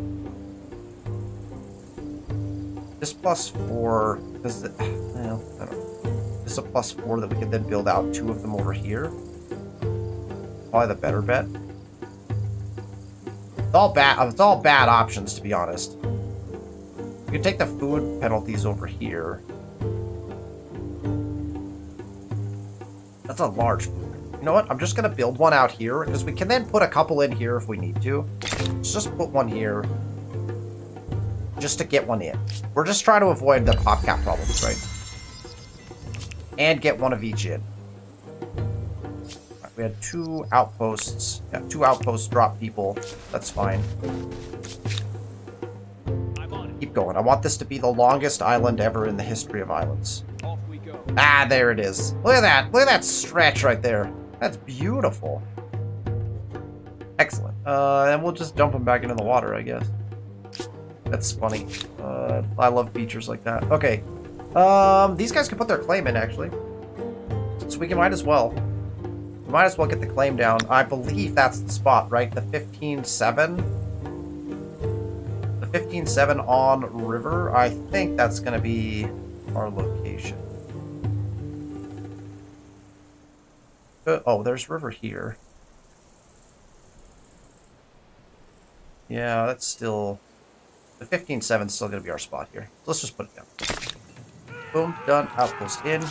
This +4, because well, I don't know. This is a +4 that we could then build out 2 of them over here. Probably the better bet. It's all bad options, to be honest. We could take the food penalties over here. That's a large food. You know what? I'm just gonna build one out here because we can then put a couple in here if we need to. Let's just put one here. Just to get one in. We're just trying to avoid the pop cap problems, right? And get one of each in. Right, we had 2 outposts. Yeah, 2 outposts drop people. That's fine. Keep going. I want this to be the longest island ever in the history of islands. Off we go. Ah, there it is. Look at that. Look at that stretch right there. That's beautiful. Excellent. And we'll just dump them back into the water, I guess. That's funny. I love features like that. Okay. These guys can put their claim in, actually. So we might as well. We might as well get the claim down. I believe that's the spot, right? The 15-7. The 15-7 on river. I think that's going to be our location. Oh, there's river here. Yeah, that's still... The 15-7 is still going to be our spot here. So let's just put it down. Boom, done. Outpost in.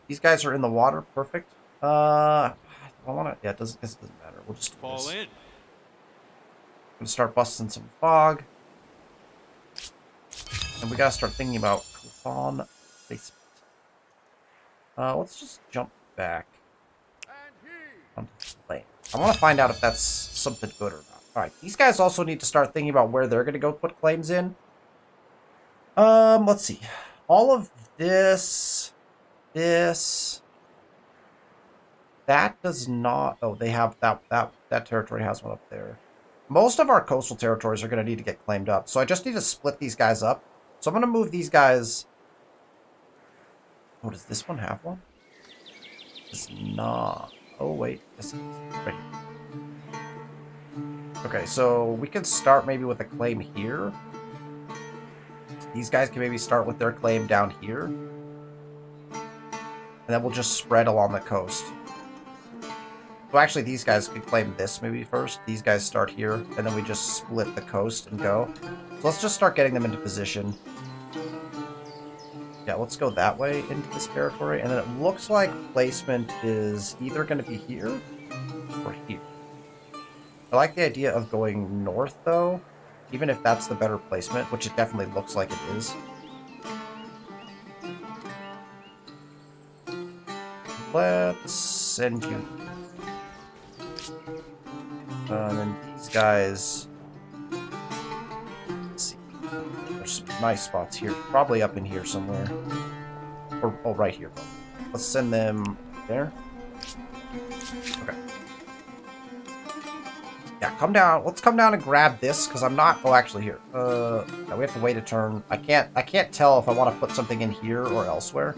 These guys are in the water. Perfect. I want to... Yeah, it doesn't matter. We'll just Fall in. I'm going to start busting some fog. And we got to start thinking about Cothon placement. Let's just jump back onto the plane. I want to find out if that's something good or not. Alright, these guys also need to start thinking about where they're going to go put claims in. Let's see. All of this, that does not... Oh, they have that territory has one up there. Most of our coastal territories are going to need to get claimed up. So I just need to split these guys up. So I'm going to move these guys... Oh, does this one have one? Does not... Oh, wait. This is right here. Okay, so we can start maybe with a claim here. These guys can maybe start with their claim down here. And then we'll just spread along the coast. So actually, these guys could claim this maybe first. These guys start here, and then we just split the coast and go. So let's just start getting them into position. Yeah, let's go that way into this territory. And then it looks like placement is either going to be here or here. I like the idea of going north, though, even if that's the better placement, which it definitely looks like it is. Let's send you... and then these guys... Let's see. There's some nice spots here. Probably up in here somewhere. Or, oh, right here. Let's send them there. Okay. Yeah, come down. Let's come down and grab this, because I'm not... Oh, actually, here. Yeah, we have to wait a turn. I can't tell if I want to put something in here or elsewhere.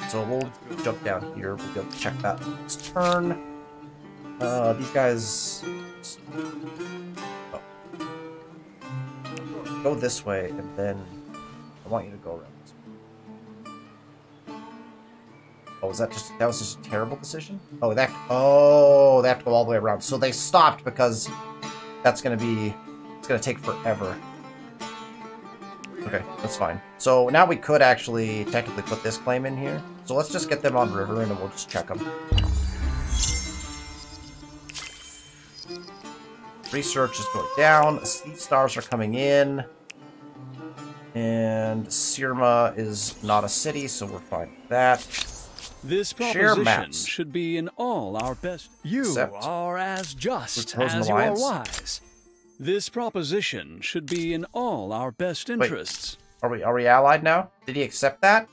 So we'll jump down here. We'll go check that next turn. These guys... Oh. Go this way, and then I want you to go around this way. Oh, was that was just a terrible decision? Oh, they have to go all the way around. So they stopped because it's gonna take forever. Okay, that's fine. So now we could actually technically put this claim in here. So let's just get them on river and then we'll just check them. Research is going down. These stars are coming in. And Sirma is not a city, so we're fine with that. This proposition should be in all our best. You are as just as you are wise. This proposition should be in all our best interests. Wait, are we allied now? Did he accept that?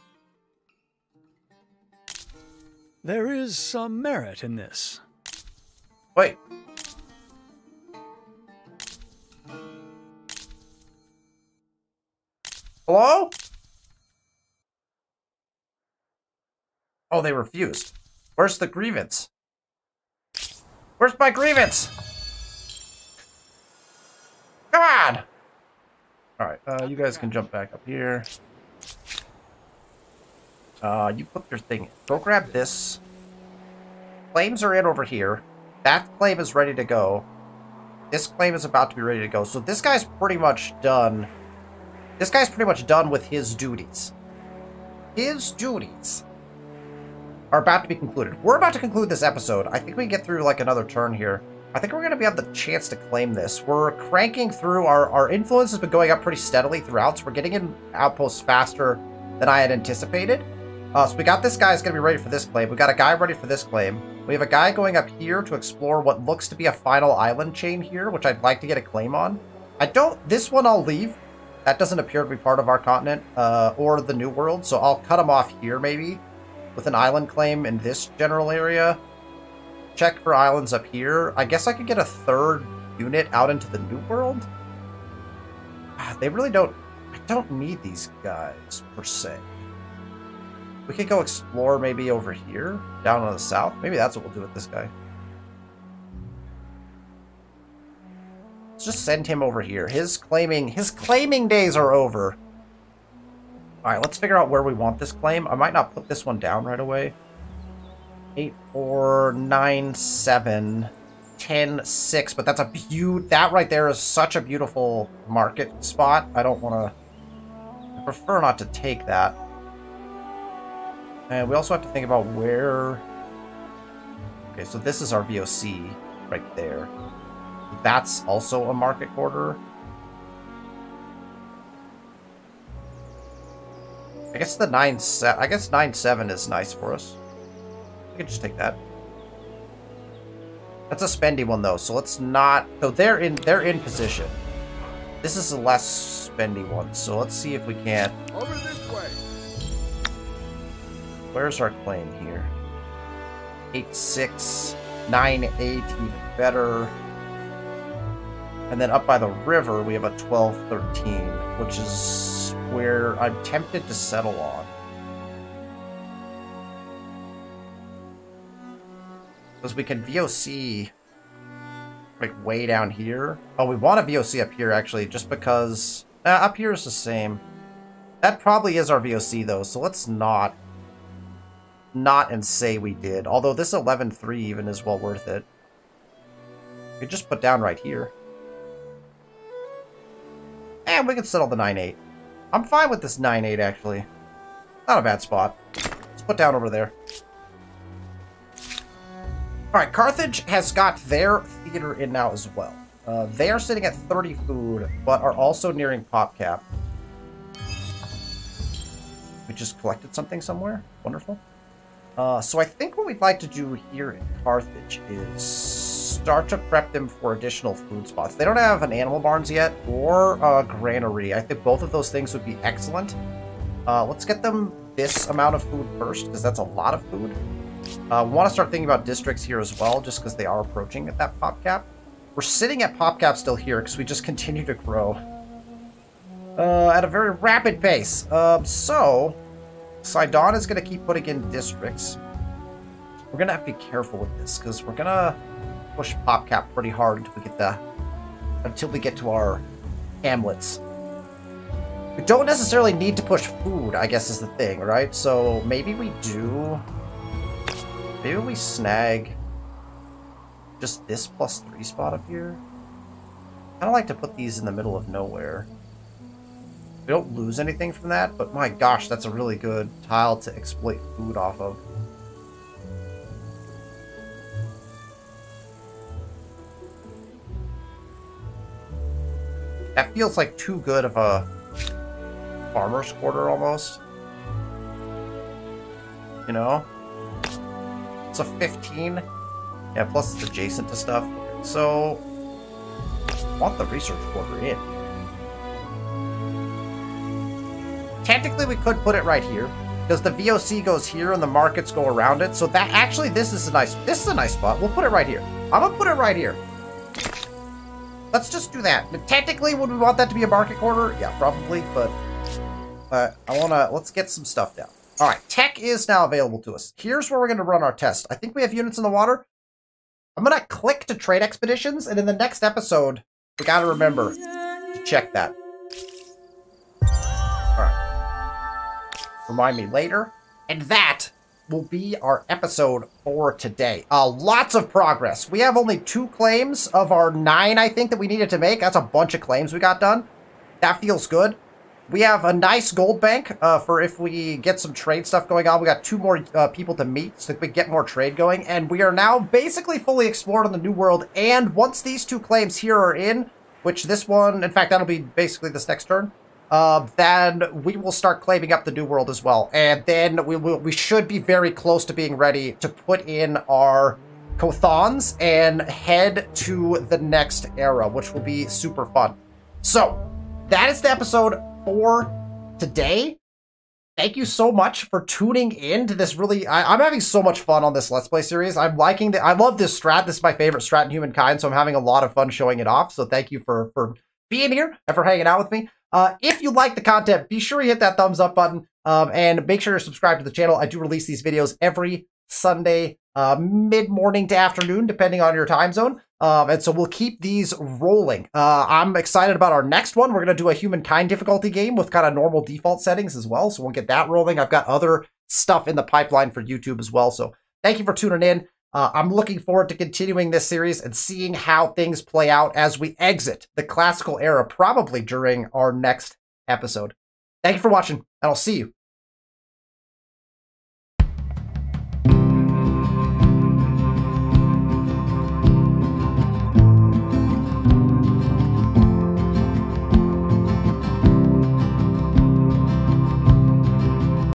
There is some merit in this. Wait. Hello? Oh, they refused. Where's the grievance? Where's my grievance? Come on! Alright, you guys can jump back up here. You put your thing in. Go grab this. Claims are in over here. That claim is ready to go. This claim is about to be ready to go. So this guy's pretty much done. This guy's pretty much done with his duties. His duties are about to be concluded. We're about to conclude this episode. I think we can get through like another turn here. I think we're going to be able the chance to claim this. We're cranking through. Our influence has been going up pretty steadily throughout, so we're getting in outposts faster than I had anticipated. So we got this guy's going to be ready for this claim. We got a guy ready for this claim. We have a guy going up here to explore what looks to be a final island chain here, which I'd like to get a claim on. This one I'll leave. That doesn't appear to be part of our continent, or the New World, so I'll cut him off here, maybe, with an island claim in this general area. Check for islands up here. I guess I could get a third unit out into the New World? They really don't... I don't need these guys, per se. We could go explore maybe over here, down on the south. Maybe that's what we'll do with this guy. Let's just send him over here. His claiming days are over. Alright, let's figure out where we want this claim. I might not put this one down right away. 8, 4, 9, 7, 10, 6, but that's that right there is such a beautiful market spot. I prefer not to take that. And we also have to think about where... Okay, so this is our VOC right there. That's also a market quarter. I guess the 9-7 is nice for us. We can just take that. That's a spendy one though, so let's not. So they're in position. This is a less spendy one, so let's see if we can't. Over this way. Where's our claim here? 8-6, 9-8, even better. And then up by the river, we have a 12-13, which is where I'm tempted to settle on. Because we can VOC like way down here. Oh, we want a VOC up here, actually, just because... up here is the same. That probably is our VOC, though, so let's not and say we did. Although this 11-3 even is well worth it. We could just put down right here. And we can settle the 9-8. I'm fine with this 9-8, actually. Not a bad spot. Let's put down over there. Alright, Carthage has got their theater in now as well. They are sitting at 30 food, but are also nearing pop cap. We just collected something somewhere. Wonderful. So I think what we'd like to do here in Carthage is start to prep them for additional food spots. They don't have an animal barns yet, or a granary. I think both of those things would be excellent. Let's get them this amount of food first, because that's a lot of food. We want to start thinking about districts here as well, just because they are approaching at that pop cap. We're sitting at pop cap still here, because we just continue to grow at a very rapid pace. So, Sidon is going to keep putting in districts. We're going to have to be careful with this, because we're going to push pop cap pretty hard until we get to our hamlets. We don't necessarily need to push food, I guess is the thing, right? So maybe we do... Maybe we snag just this +3 spot up here. I kind of like to put these in the middle of nowhere. We don't lose anything from that, but my gosh, that's a really good tile to exploit food off of. That feels like too good of a farmer's quarter almost. You know? It's a 15. Yeah, plus it's adjacent to stuff. So, I want the research quarter in. Technically, we could put it right here, because the VOC goes here and the markets go around it. So that actually, this is a nice spot. We'll put it right here. I'm gonna put it right here. Let's just do that. But technically, would we want that to be a market quarter? Yeah, probably. But let's get some stuff down. All right, tech is now available to us. Here's where we're gonna run our test. I think we have units in the water. I'm gonna click to trade expeditions, and in the next episode, we gotta remember to check that. Remind me later. And that will be our episode for today. Lots of progress. We have only 2 claims of our 9, I think, that we needed to make. That's a bunch of claims we got done. That feels good. We have a nice gold bank for if we get some trade stuff going on. We got 2 more people to meet so we get more trade going. And we are now basically fully explored on the New World. And once these 2 claims here are in, which this one, in fact, that'll be basically this next turn, then we will start claiming up the New World as well. And then we should be very close to being ready to put in our Cothons and head to the next era, which will be super fun. So, that is the episode for today. Thank you so much for tuning in to this really... I'm having so much fun on this Let's Play series. I'm liking I love this strat. This is my favorite strat in Humankind, so I'm having a lot of fun showing it off. So thank you for being here and for hanging out with me. If you like the content, be sure you hit that thumbs up button and make sure you're subscribed to the channel. I do release these videos every Sunday, mid-morning to afternoon, depending on your time zone. And so we'll keep these rolling. I'm excited about our next one. We're going to do a Humankind difficulty game with kind of normal default settings as well. So we'll get that rolling. I've got other stuff in the pipeline for YouTube as well. So thank you for tuning in. I'm looking forward to continuing this series and seeing how things play out as we exit the classical era, probably during our next episode. Thank you for watching, and I'll see you